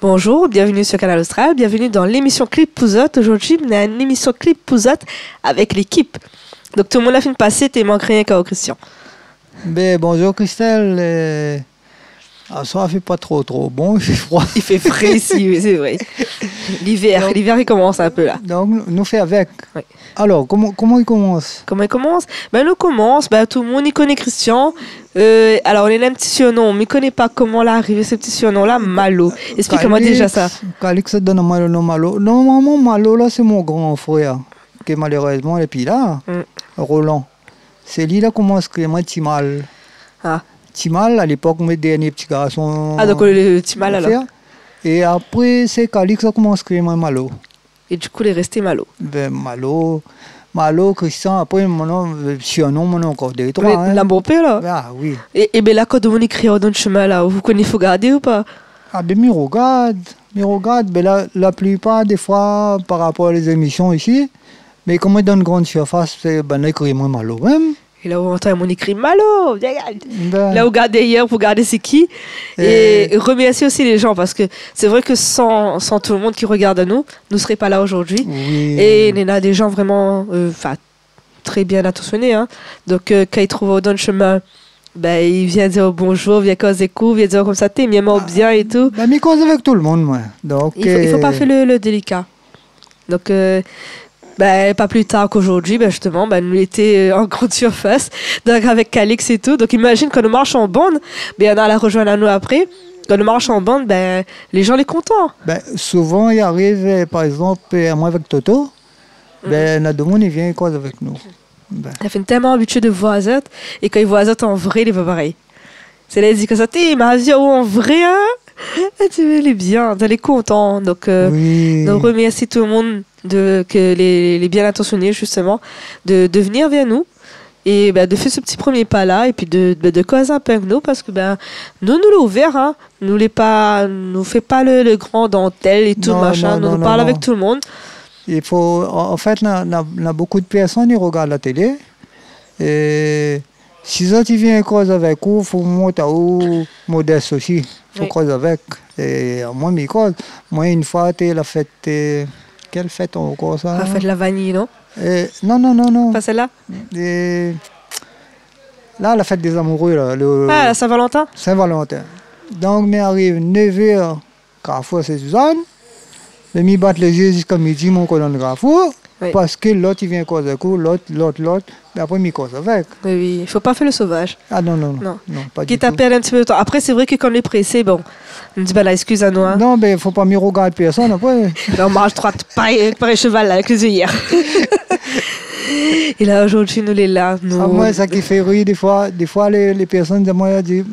Bonjour, bienvenue sur Canal Austral, bienvenue dans l'émission Clip Pouzotte. Aujourd'hui, on a une émission Clip Pouzotte avec l'équipe. Donc tout le monde a fini de passer, t'es manqué rien qu'à Christian. Ben, bonjour Christelle. Ça fait pas trop bon, il fait froid. Il fait frais ici, oui, c'est vrai. L'hiver il commence un peu là. Donc nous fait avec. Oui. Alors, comment il commence? Comment il commence? Nous commence, tout le monde y connaît Christian. Alors on a un petit surnom, mais ne connaît pas comment l'arrivé ce petit surnom-là, Malo. Explique-moi déjà ça. Calix donne Malo, non Malo. Normalement, Malo là c'est mon grand frère, qui malheureusement et puis là, Roland. C'est lui là commence à moi Timal. Ah. Timal, à l'époque, mes derniers petits garçons. Ah, donc le Timal alors. Et après, c'est Calix qui commence à créer Malo. Et du coup, il est resté Malo. Ben, Malo, Christian, après, mon nom, surnom, mon nom encore deux, trois. Hein. L'ambopé là. Ah, oui. Et bien là, quand on écrit dans le chemin là, vous connaissez, il faut garder ou pas? Ah, ben, me regarde. Ben, la plupart des fois, par rapport aux émissions ici, mais comme dans une grande surface, c'est ben, écrit moi Malo même. Et là, on entend mon écrit Malo. Ben, là, vous regardez hier, vous regardez c'est qui. Et remerciez aussi les gens parce que c'est vrai que sans tout le monde qui regarde à nous, nous ne serions pas là aujourd'hui. Oui. Et il y en a des gens vraiment très bien attentionnés. Hein. Donc, quand ils trouvent dans le chemin, ben, il vient dire bonjour, vient causer coups, vient dire comme ça, t'es bien et tout. Ben, mais cause avec tout le monde, moi. Donc, il faut pas faire le délicat. Donc, pas plus tard qu'aujourd'hui, justement, nous étions en grande surface, donc avec Calix et tout. Donc imagine quand nous marchons en bande, on a la rejoindre à nous après. Quand nous marchons en bande, les gens sont contents. Souvent, il arrive, par exemple, moi avec Toto, notre monde il vient cause avec nous. Elle fait tellement habituée de voir Azot, et quand il voit Azot en vrai, il est pas pareil. C'est là, il dit que ça, t'es ma vie en vrai, hein? Elle est bien, elle est contente. Donc, nous remercie tout le monde que les bien intentionnés, justement, de venir vers nous et de faire ce petit premier pas là et puis de causer un peu avec nous parce que nous l'avons ouvert, hein. Nous fait pas le grand dentelle et tout, machin. Nous parlons avec tout le monde. Il faut, en fait, on a beaucoup de personnes qui regardent la télé et si ça tu viens cause avec vous, il faut monter au modeste aussi. Il faut cause avec. Et moi, moi, une fois, la fête. Quelle fête encore ça? La fête de la vanille, non? Non. Pas celle-là? Là, la fête des amoureux. Là, la Saint-Valentin? Saint-Valentin. Donc, on arrive 9h, Carrefour, c'est Suzanne. Je me battre les yeux jusqu'à midi, mon collègue de Carrefour. Oui. Parce que l'autre, il vient cause avec l'autre. Mais après, il cause avec. Oui, il ne faut pas faire le sauvage. Ah non, pas du tout. Qui t'appelle un petit peu de temps. Après, c'est vrai que quand on est pressé, bon, on dit, excuse à nous. Hein. Non, mais il ne faut pas mieux regarder personne après. On marche droite, pareil cheval, là, avec les œillères. Et là, aujourd'hui, nous les là. Moi, ça qui fait rire, des fois les personnes de moi disent,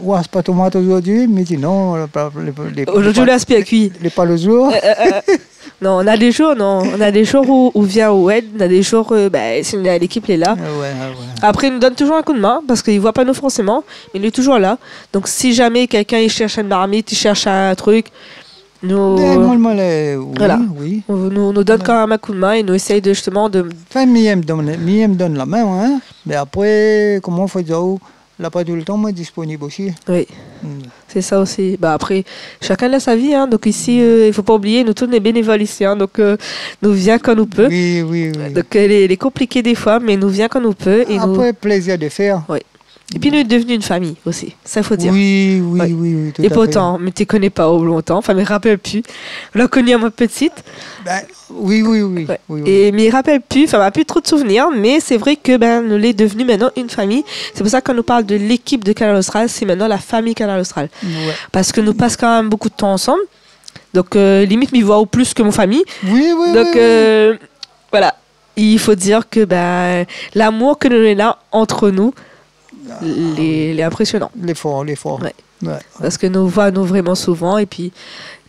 ouais, c'est pas tomate aujourd'hui, mais dis non. Aujourd'hui, là, c'est bien cuit. Pas le jour. Non, on a des jours où vient Oued, on a des jours, si l'équipe est là. Ouais. Après, il nous donne toujours un coup de main, parce qu'il ne voit pas nous forcément, mais il est toujours là. Donc, si jamais quelqu'un il cherche une marmite, il cherche un truc, nous... Oui. Nous donne quand même un coup de main et nous essaye justement de... Enfin, Miem me donne la main, hein. Mais après, comment on fait ça? Là, pas tout le temps, moi, disponible aussi. Oui, c'est ça aussi. Après, chacun a sa vie. Hein. Donc ici, il ne faut pas oublier, nous tous, on est bénévoles ici. Hein. Donc, nous vient quand nous peut. Oui. Donc, elle est compliquée des fois, mais nous vient quand nous peut. Et après, plaisir de faire. Oui. Et puis, nous sommes devenus une famille aussi. Ça, il faut dire. Oui, tout et pourtant, mais tu ne connais pas au longtemps. Enfin, mais ne rappelle plus. On l'a connue à ma petite. Oui. Ouais. Et mais il ne rappelle plus, enfin, n'a plus trop de souvenirs, mais c'est vrai que nous l'est devenu maintenant une famille. C'est pour ça que quand on nous parle de l'équipe de Canal Austral, c'est maintenant la famille Canal Austral. Ouais. Parce que nous passons quand même beaucoup de temps ensemble. Donc, limite, m'y voit au plus que mon famille. Oui. Donc, voilà. Il faut dire que l'amour que nous avons là entre nous, il est impressionnant. L'effort. Ouais. Parce que nous voyons vraiment souvent et puis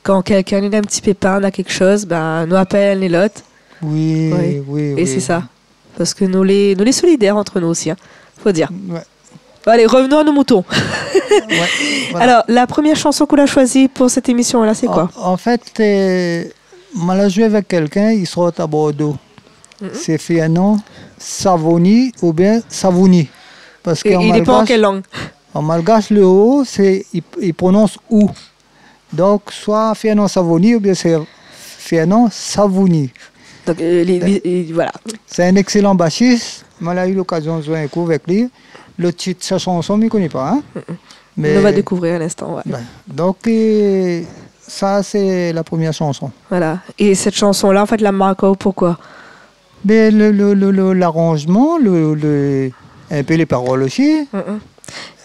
quand quelqu'un a un petit pépin, on a quelque chose, nous appelle les lots. Oui. Et c'est ça. Parce que nous les solidaires entre nous aussi, faut dire. Ouais. Bon, allez, revenons à nos moutons. Voilà. Alors, la première chanson qu'on a choisie pour cette émission-là, c'est quoi? En fait, on a joué avec quelqu'un, il sort à Bordeaux. C'est fait un nom, Savoni ou bien Savouni. Parce il dépend en quelle langue? En malgache, le O, il prononce OU. Donc, soit Fernand Savoni ou bien c'est Fernand Savouni. Donc, voilà. C'est un excellent bassiste. Moi, j'ai eu l'occasion de jouer un coup avec lui. Le titre de sa chanson, je ne connais pas. Hein? Mais... On va découvrir à l'instant. Ouais. Donc, ça, c'est la première chanson. Voilà. Et cette chanson-là, en fait, la marque, pourquoi? Mais l'arrangement, un peu les paroles aussi.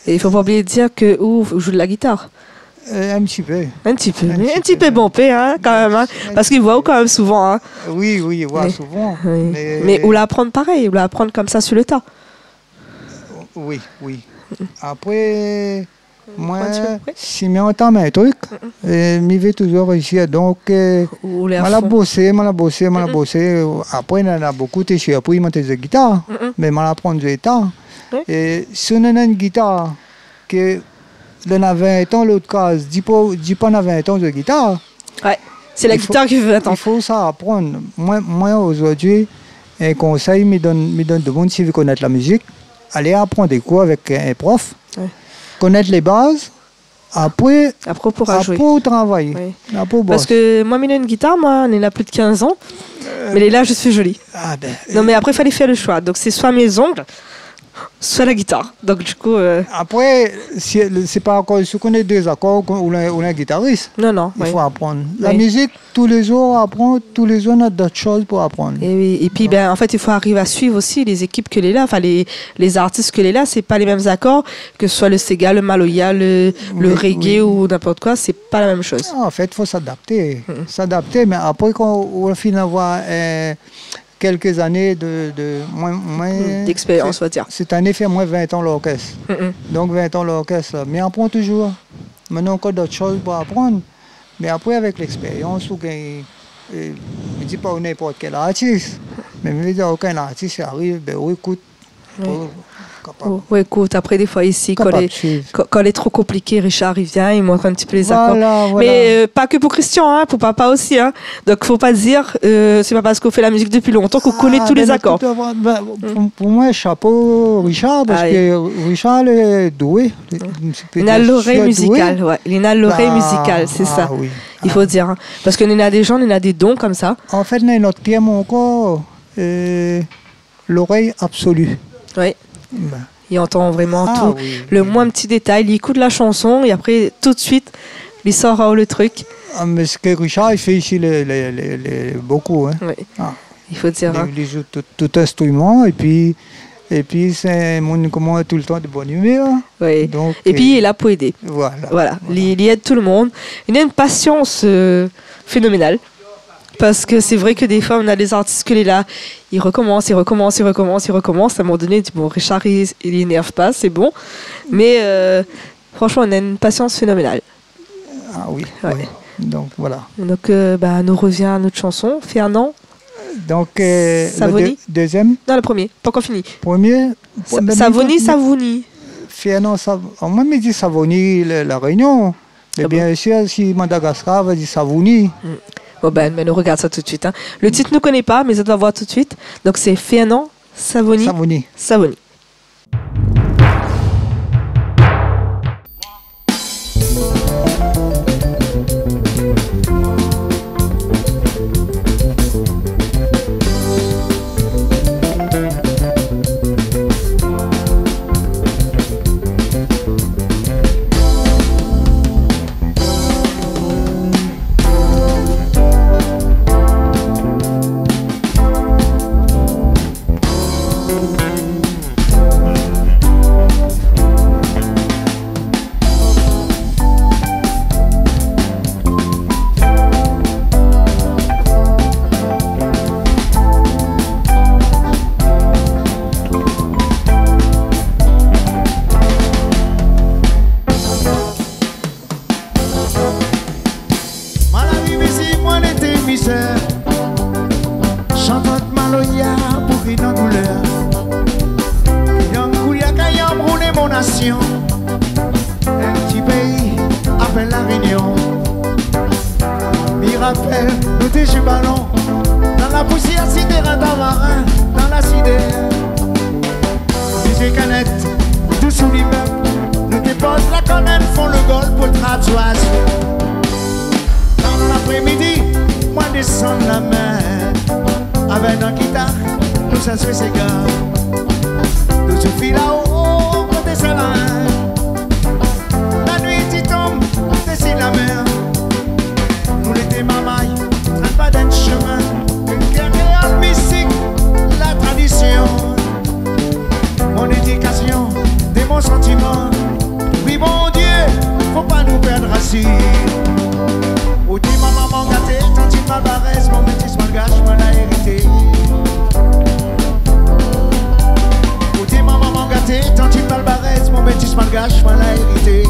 Et il ne faut pas oublier de dire que vous jouez de la guitare. Un petit peu. Un petit peu bombé, hein, quand même. Hein, parce qu'il voit quand même souvent. Hein. Oui, il voit souvent. Oui. Mais on l'apprend pareil, on l'apprend comme ça sur le tas. Oui. Après, moi, si je entends un truc, je vais toujours ici. Donc, je l'ai bossé. Après, il y en a beaucoup de choses. Après, il y a des guitares. Mais je l'apprends des guitares. Et si on a une guitare que l'on a 20 ans, l'autre case, dis pas on a 20 ans de guitare. Ouais, c'est la guitare qui veut attendre. Il faut ça apprendre. Moi aujourd'hui, un conseil me donne de monde si vous connaissez la musique, allez apprendre des cours avec un prof, connaître les bases, après pour travailler. Oui. Parce que moi, j'ai une guitare, on en a plus de 15 ans, mais les là, je suis jolie. Non, mais après, il fallait faire le choix. Donc, c'est soit mes ongles, soit la guitare. Donc du coup... Après, c'est pas encore... Si on connaît deux accords, on est guitariste. Non. Il faut apprendre. La musique, tous les jours, apprendre. Tous les jours, on a d'autres choses pour apprendre. Et puis, en fait, il faut arriver à suivre aussi les équipes que les là. Enfin, les artistes que les là, c'est pas les mêmes accords, que ce soit le Sega, le Maloya, le reggae ou n'importe quoi, c'est pas la même chose. En fait, il faut s'adapter. S'adapter, mais après, quand on finit d'avoir... quelques années d'expérience, on va dire. Cette année, fait moins 20 ans l'orchestre. Donc 20 ans l'orchestre. Mais on apprend toujours. Maintenant, encore d'autres choses pour apprendre. Mais après, avec l'expérience, je ne dis pas n'importe quel artiste. Mais je veux dire, aucun artiste arrive, écoute. Oui, écoute, après, des fois, ici, quand elle est trop compliquée, Richard, il vient, il montre un petit peu les accords. Voilà. Mais pas que pour Christian, hein, pour papa aussi. Hein. Donc, il ne faut pas dire, c'est pas parce qu'on fait la musique depuis longtemps qu'on connaît tous les accords. Pour moi, chapeau Richard, parce que Richard est doué. Il a l'oreille musicale, il a l'oreille musicale, c'est ça. Oui. Il faut dire. Hein. Parce qu'on a des gens, on a des dons comme ça. En fait, il y a notre terme encore, l'oreille absolue. Oui. Il entend vraiment tout, le moins petit détail, il écoute la chanson et après tout de suite il sort le truc. Mais ce que Richard il fait ici beaucoup. Hein. Oui. Il faut dire. Il joue tout instrument et puis c'est un monde comment tout le temps de bonne humeur. Oui. Donc, et puis il est là pour aider. Voilà. Il aide tout le monde. Il a une patience phénoménale. Parce que c'est vrai que des fois, on a des artistes que là, ils recommencent. À un moment donné, bon, Richard, il n'énerve pas, c'est bon. Mais franchement, on a une patience phénoménale. Ah oui. Donc, voilà. Donc, nous revient à notre chanson, Fernand. Donc, Savoni. Deuxième. Non, le premier, pas encore fini. Premier. Savouni. Fernand Savoni. Moi, je dis Savoni, la Réunion. Mais bien sûr, si Madagascar, va dire Savoni. Bon mais nous regarde ça tout de suite. Hein. Le titre ne connaît pas, mais ça doit voir tout de suite. Donc c'est Fernand Savoni. descendre la main. Avec notre guitare, nous s'assoit ces gars. Nous soufflons là-haut, on descend la main. La nuit qui tombe, dessine la mer. Nous l'été mamaille, traîne pas d'un chemin. Une guerre mystique, la tradition. Mon éducation, de mon sentiment. Oui mon Dieu, faut pas nous perdre assis. Ou dit ma maman gâtée, tantine ma barresse, mon métis malgache, moi l'a hérité. Ou dit ma maman gâtée, tantine ma barresse, mon métis malgache, moi l'a hérité.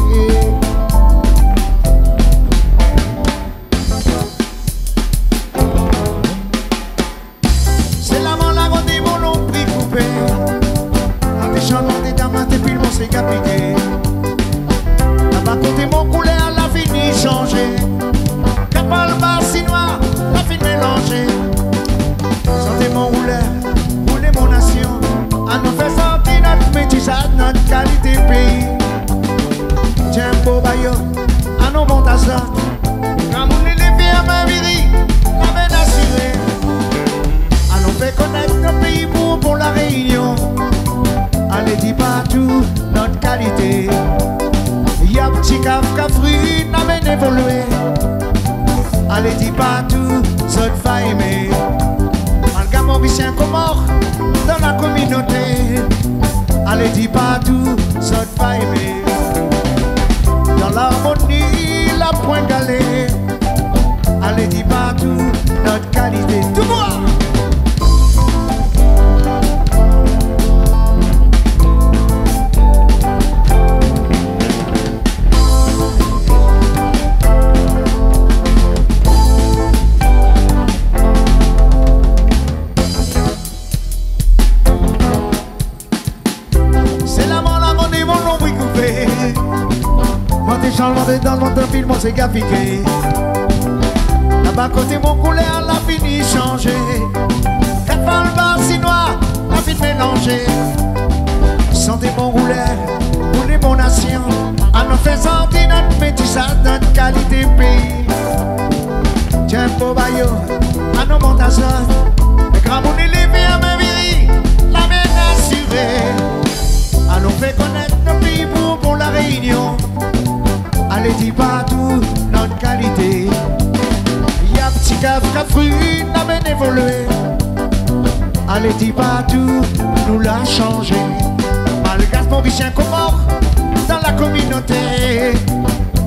C'est la main la gonde mon nom pris coupé. En des changements des dames, tes piles m'ont s'écapiqué. Là-bas côté mon couleur, la fini changé. Capal bas si noir, la fin mélangée. Sentez mon rouleur, rouler mon nation. À nous faire sentir notre métissage, notre qualité pays. Tiens beau baillot, à nos bons tassins. Quand mon élève à ma viri, la main assurée. À nous faire connaître notre pays pour la réunion. Allez dis partout notre qualité. Y'a petit caf fruit, n'a même évolué. Allez dis partout, ça te va aimer. Malgré Mauricien Comore, dans la communauté. Allez dis partout, ça te va aimer. Dans l'harmonie, la pointe galée. Allez dis partout, notre qualité. Tout moi! Changement de dans mon film, on s'est gafiqué. Là-bas côté mon couleur, la fini changé. Quatre fois le bar si noir, la fin mélangée. Sentez mon rouleur, rouler mon nation. À nous faire sentir notre métissage, notre qualité pays. Tiens beau baillot, à nos montassins. Les grands monde élevé à ma vie, la main assurée. À nous faire connaître nos pays pour la réunion. Allez dis partout notre qualité. Y'a petit caf fruit, n'a même évolué. Allez dis partout, nous l'a changé. Malgré Mauricien Comore, dans la communauté.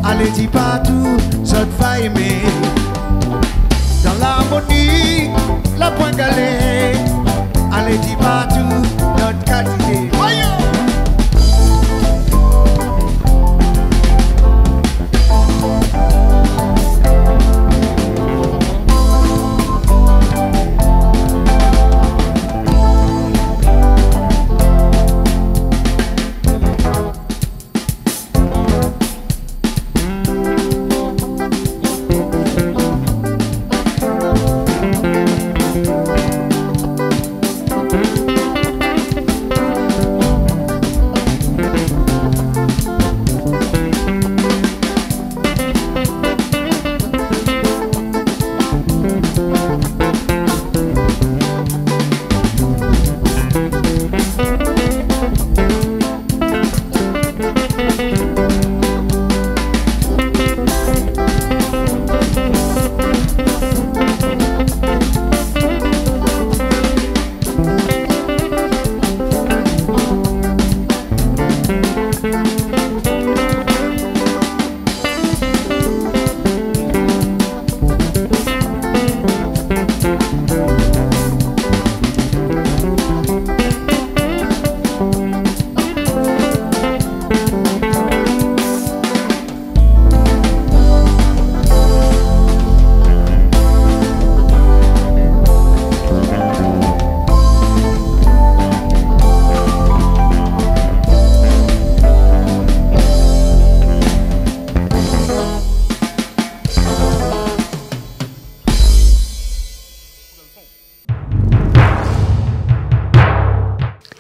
Allez dis partout, ça te va aimer. Dans l'harmonie, la pointe galée. Allez dis partout, notre qualité. Voyons!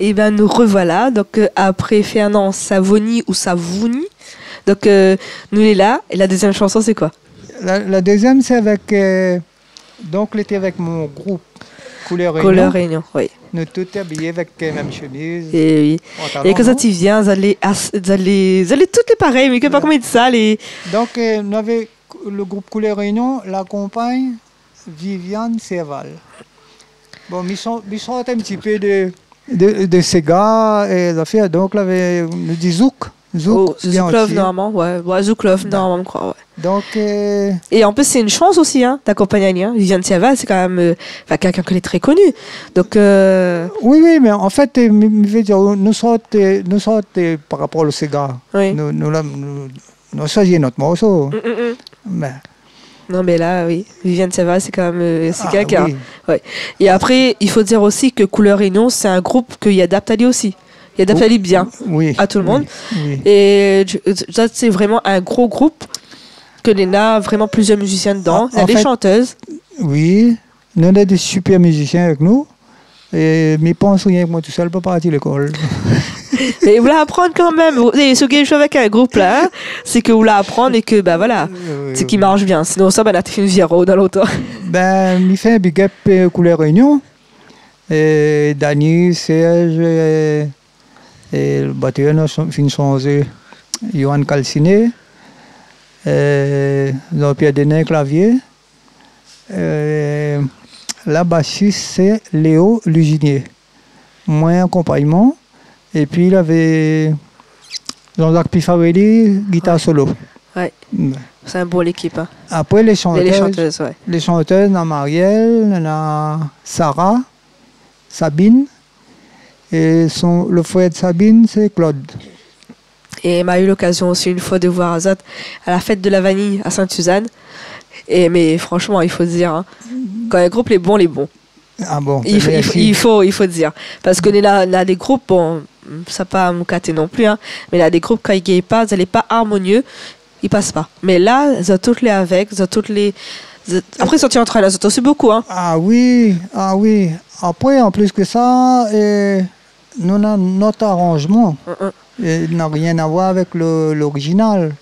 Et bien nous revoilà, donc après Fernand Savoni ou Savouni, donc nous est là, et la deuxième chanson c'est quoi? La deuxième c'est avec Donc, j'étais avec mon groupe Couleur Couleur Réunion, oui. Nous tous habillés avec la même chemise. Et oui. Et quand ça tu viens, vous allez toutes les pareilles, mais que pas combien de ça les. Donc, nous avions le groupe Couleur Réunion, la compagne Viviane Serval. Bon, ils sont un petit peu de ces gars et affaires. Donc, là, nous dit Zouk. Zouklov, normalement, ouais. Zouklov, normalement, je crois, ouais. Donc, et en plus, c'est une chance aussi, hein, d'accompagner. Hein. Viviane Serval, c'est quand même quelqu'un qui est très connu. Donc, oui, mais en fait, je veux dire, nous sommes par rapport à ces gars. Oui. Nous choisissons notre morceau. Mais... Non, mais là, oui. Viviane Serval, c'est quand même quelqu'un. Oui. Ouais. Et après, il faut dire aussi que Couleur Réunion, c'est un groupe qui adapte Ali aussi. Il adapte Ali bien à tout le monde. Oui. Et ça, c'est vraiment un gros groupe que il y a vraiment plusieurs musiciens dedans. Il y a des chanteuses. Oui, nous avons des super musiciens avec nous. Et mais pense rien que moi tout seul, je ne peux pas partir à l'école. Mais vous l'apprendre quand même. Et ce que je fais avec un groupe là, c'est que vous l'apprendre et que, ben voilà, c'est qu'il marche bien. Sinon, ça, ben, on a fait une viraux dans l'autre. Ben, il fait un big up Couleur Réunion. Et Dani, Serge, et le batteur, nous avons changé. Johan Calciné, Jean-Pierre Denet, clavier. La bassiste, c'est Léo Luginier. Moi, accompagnement. Et puis, il avait Jean-Jacques Pifarelli, guitare solo. Ouais. C'est un bon équipe. Hein. Après, les chanteuses. Ouais. Les chanteuses, on a Marielle, on a Sarah, Sabine. Et le frère de Sabine, c'est Claude. Et m'a eu l'occasion aussi une fois de voir Azat à la fête de la vanille à Sainte-Suzanne. Mais franchement, il faut dire, hein, quand un groupe est bon, les bons. Ah bon, il faut dire. Parce que là, des groupes, bon, ça pas me cater non plus, hein, mais là, des groupes, quand ils ne pas, ils n'allaient pas harmonieux, ils passent pas. Mais là, ils ont toutes les avec, ils ont toutes les. Après, ils sont entre elles, ils ont aussi beaucoup. Hein. Ah oui. Après, en plus que ça, nous avons notre arrangement. Il n'a rien à voir avec l'original.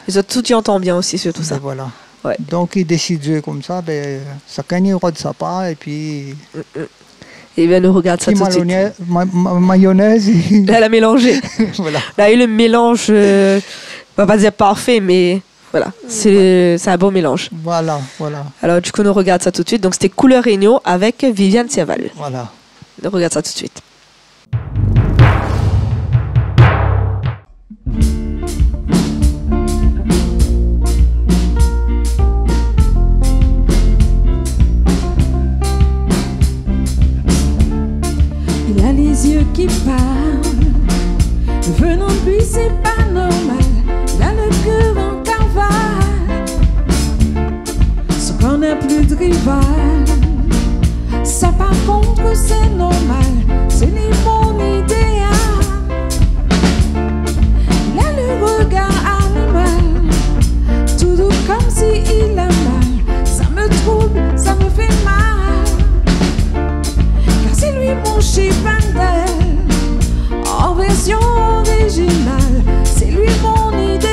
Ils ont tout y entend bien aussi sur tout ça. Voilà. Ouais. Donc, ils décident de jouer comme ça, ben, chacun y de sa part, et puis... Et bien, nous regarde ça tout de suite. Mayonnaise. Là, elle a mélangé. Voilà. Là, il y a eu le mélange, on va pas dire parfait, mais voilà, c'est un bon mélange. Voilà. Alors, du coup, nous regarde ça tout de suite. Donc, c'était Couleur Réunion avec Viviane Serval. Voilà. Nous regarde ça tout de suite. Les yeux qui parlent, venant de lui c'est pas normal. Il a le cœur en cavale, ce qu'on n'a plus de rival. Ça par contre c'est normal, c'est ni mon idéal. Il a le regard animal, tout doux comme si il a mal. Ça me trouble, ça me fait mal, car c'est lui mon chipandel. En version originale, c'est lui mon idéal.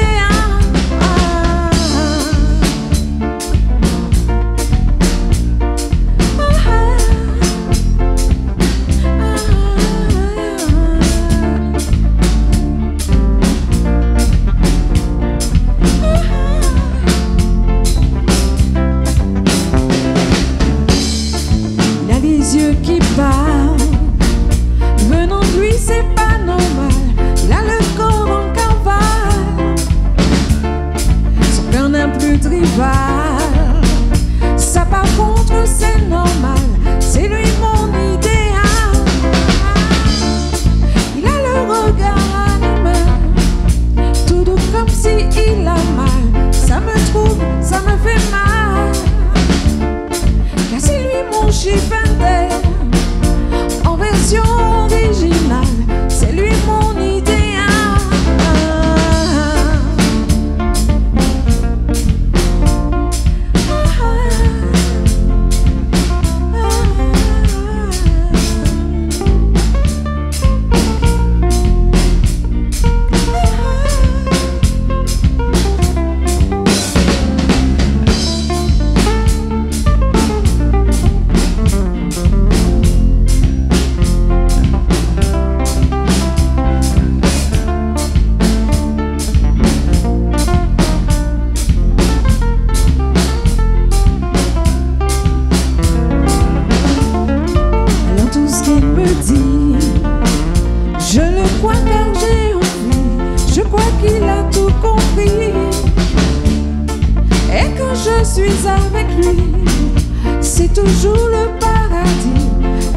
crois qu'il a tout compris. Et quand je suis avec lui, c'est toujours le paradis.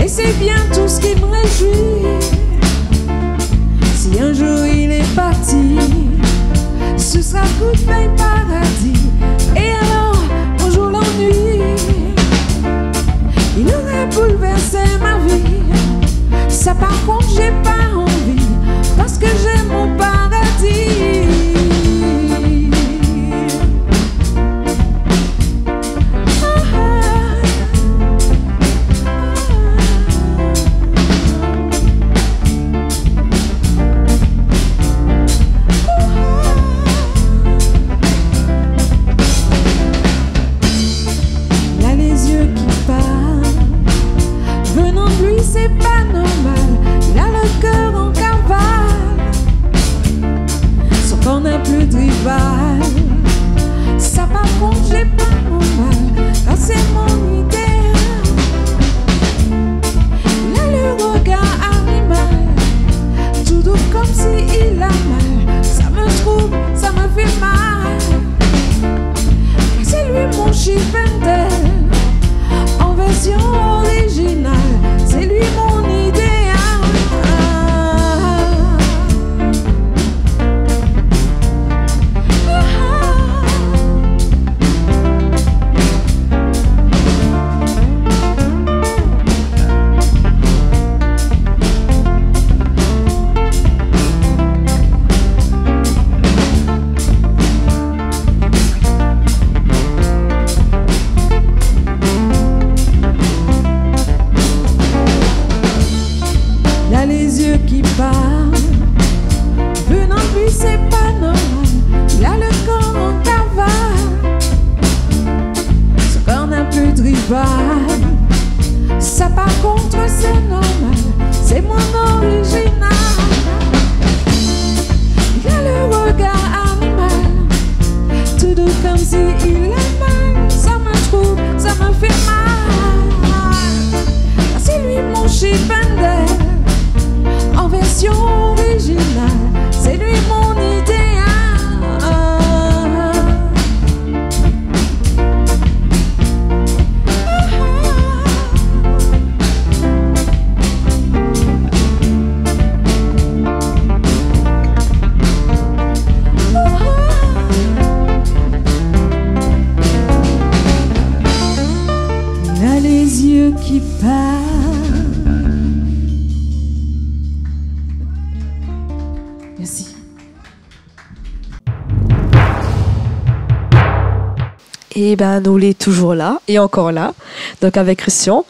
Et c'est bien tout ce qui me réjouit. Si un jour il est parti, ce sera coup de pain paradis. Et alors, bonjour l'ennui, il aurait bouleversé ma vie. Ça par contre j'ai pas envie, parce que j'aime mon paradis. C'est pas normal, il a le cœur en cavale. Sauf qu'on n'a plus de rival. Ça par contre j'ai pas normal, car c'est mon idéal. Il a le regard animal, tout doux comme s'il a mal. Ça me trouble, ça me fait mal, car c'est lui mon chipendel en version originale. C'est lui mon idéal. Venant de lui c'est pas normal, il a le corps en cavale. Ce corps n'a plus de rival. Ça par contre c'est normal, c'est mon original. Il a le regard animal, tout doux comme s'il a mal. Ça me trouble, ça me fait mal, c'est lui mon chipendel en version originale, c'est lui mon idéal. Il a les yeux qui parlent. Merci. Et ben nous les toujours là et encore là, donc avec Christian.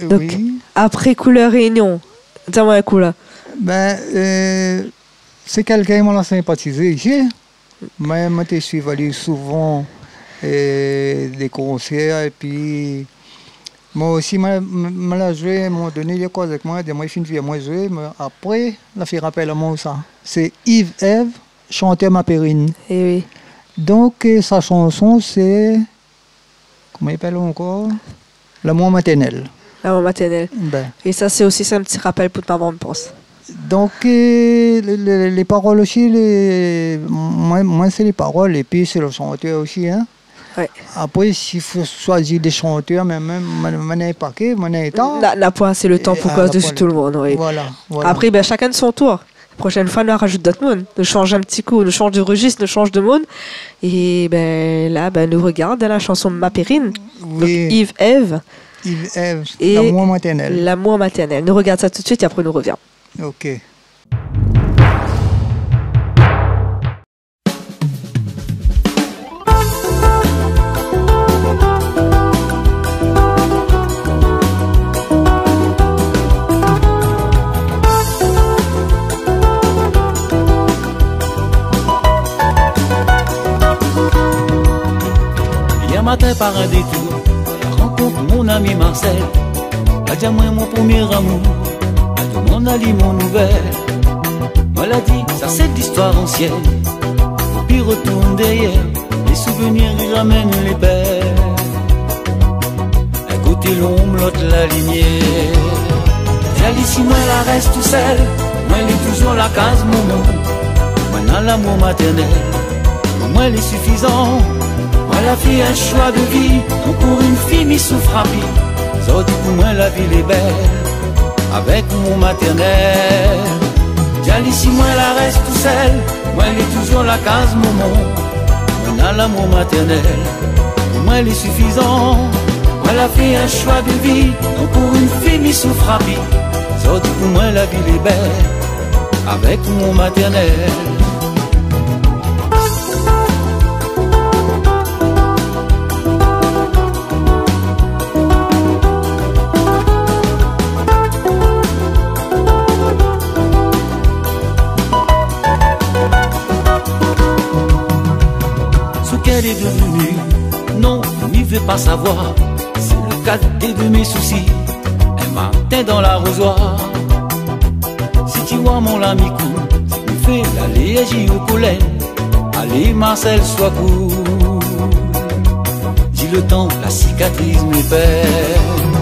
Donc Oui. après Couleur Réunion, dis-moi la couleur. Ben, c'est quelqu'un qui m'a sympathisé ici. Moi, je suis allé souvent des concerts et puis moi aussi, je joué, m'ont donné des choses avec moi, moi, je suis moi jouer, mais après, la fait rappel à moi ça. C'est Yves Eve, chantait ma périne. Et oui. Donc, sa chanson, c'est. Comment il appelle encore? L'amour maternel. L'amour maternel. Ben. Et ça, c'est aussi un petit rappel pour maman, je pense. Donc, les paroles aussi, moi c'est les paroles, et puis c'est le chanteur aussi. Hein. Ouais. Après, s'il faut choisir des chanteurs, mais même, mon paquet, mon temps. La point, c'est le temps pour cause dessus tout le monde. Oui. Voilà. Après, ben, chacun de son tour. La prochaine fois, nous rajoute d'autres mondes. Nous change un petit coup, nous change de registre, nous change de monde. Et ben, là, ben, nous regarde la chanson Ma Périne. Oui. Donc, Yves Eve. Yves Eve, Et l'amour maternel. L'amour maternel. Nous regarde ça tout de suite et après, nous revient. Ok. Hier matin par un détour, je rencontre mon ami Marcel. A dit à moi mon premier amour, à tout le monde a lu mon nouvelle. Moi l'a dit, ça c'est de l'histoire ancienne. Puis retourne derrière, les souvenirs ils ramènent les belles. Un côté l'ombre, l'autre la lumière. Elle ici, moi la reste tout seul, moi elle est toujours la case mon nom. Moi Dans l'amour maternel, pour moi il est suffisant. Moi la fille un choix de vie, donc pour une fille m'y souffre rapide. Ça dit pour moi la vie est belle, avec mon maternel. J'allais si moi la reste tout seul, moi elle est toujours la case maman. Moi dans l'amour maternel, pour moi il est suffisant. Moi la fille un choix de vie, donc pour une fille m'y souffre rapide. Ça dit pour moi la vie est belle, avec mon maternel. Ce qu'elle est devenue, non, n'y veut pas savoir. C'est le cadet de mes soucis, un matin dans l'arrosoir. Si tu vois mon ami cool, tu me fais l'allergie au pollen. Allez Marcel, sois cool. Dis le temps, la cicatrice me peine.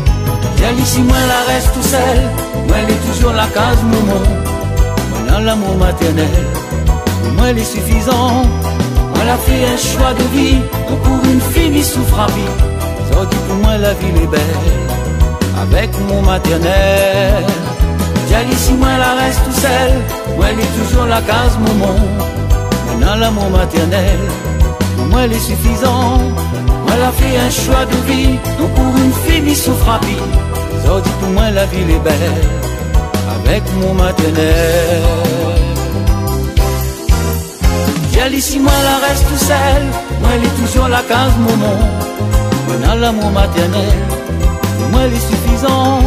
J'allais si moi la reste tout seul, moi elle est toujours la case maman. Moi dans l'amour maternel, pour moi elle est suffisant. Moi la fille un choix de vie, donc pour une fille m'y souffre rapide. Ça dit pour moi la vie est belle, avec mon maternel. J'allais si moi la reste tout seul, moi elle est toujours la case maman. Moi dans l'amour maternel, pour moi elle est suffisant. Moi la fille un choix de vie, donc pour une fille m'y souffre rapide. Ça dit pour moi la vie est belle, avec mon maternel. J'allais si moi la reste tout seul, moi elle est toujours la case maman. Moi dans l'amour maternel, pour moi elle est suffisant.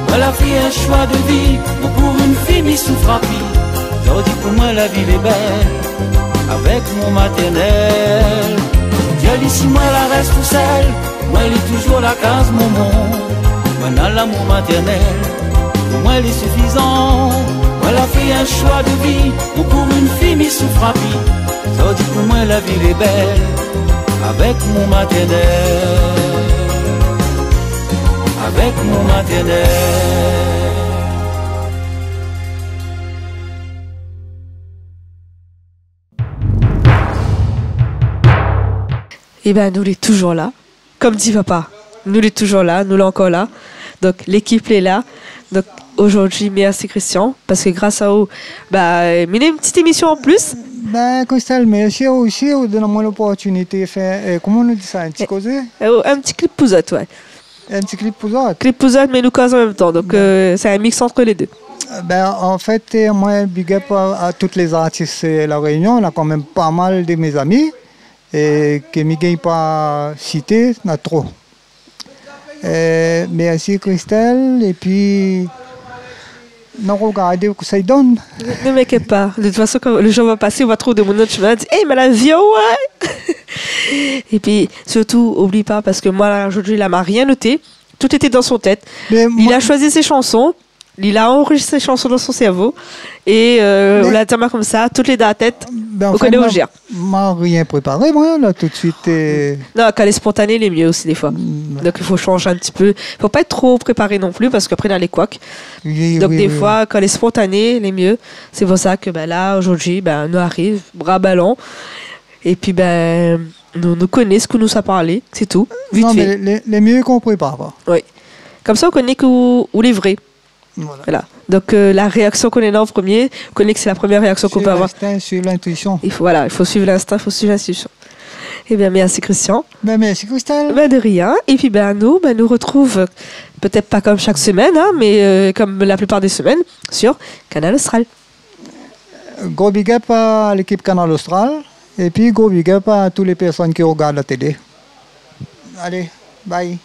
Moi la fille un choix de vie, donc pour une fille m'y souffre rapide. Ça dit pour moi la vie est belle, avec mon maternel. J'allais si moi la reste tout seul, moi elle est toujours la case maman. Moi dans l'amour maternel, pour moi elle est suffisant. Moi la fille un choix de vie, donc pour une fille m'y souffre rapide. Ça dit pour moi la vie est belle, avec mon maternel, avec mon maternel. Et ben nous, il est toujours là. Comme dit papa, nous, il est toujours là, nous, l'est encore là. Donc, l'équipe est là. Donc, aujourd'hui, merci Christian, parce que grâce à vous, bah, il y a une petite émission en plus. Ben, Christelle, merci aussi, vous donnez-moi l'opportunité de faire, comment on dit ça, un petit causé? Un petit clip pouzotte, ouais. Un petit clip pouzotte? Clip pouzotte, mais nous cause en même temps. Donc, c'est un mix entre les deux. Ben, en fait, moi, big up à toutes les artistes de La Réunion. On a quand même pas mal de mes amis. Et que je ne pas cité, on a trop. Merci Christelle. Et puis, non, regardez ce que ça donne. Ne m'inquiète pas. De toute façon, quand le jour va passer, on va trouver de mon autre chemin. Dire, hey, mais la vie, ouais. Et puis, surtout, oublie pas, parce que moi, aujourd'hui, il m'a rien noté. Tout était dans son tête. Il a choisi ses chansons. Il a enregistré ses chansons dans son cerveau et on l'a tellement comme ça, toutes les dates à tête, on connaît au gère. Moi, rien préparé, moi, là, tout de suite. Non, quand elle est spontanée, elle est mieux aussi, des fois. Donc, il faut changer un petit peu. Il ne faut pas être trop préparé non plus, parce qu'après, on a les couacs. Donc, des fois, quand elle est spontanée, elle est mieux. C'est pour ça que là, aujourd'hui, nous arrive, bras ballants. Et puis, nous connaissons ce que nous a parlé, c'est tout. Vite fait. Mais les mieux qu'on prépare. Oui. Comme ça, on connaît où les vrais. Voilà. Donc la réaction qu'on est là en premier, on connaît que c'est la première réaction qu'on peut avoir. Suivre l'intuition. Il faut suivre l'instinct, il faut suivre l'intuition. Eh bien, merci Christian. Merci Christelle. De rien. Et puis nous retrouve peut-être pas comme chaque semaine, mais comme la plupart des semaines sur Canal Austral. Gros big up à l'équipe Canal Austral et puis gros big up à toutes les personnes qui regardent la télé. Allez, bye.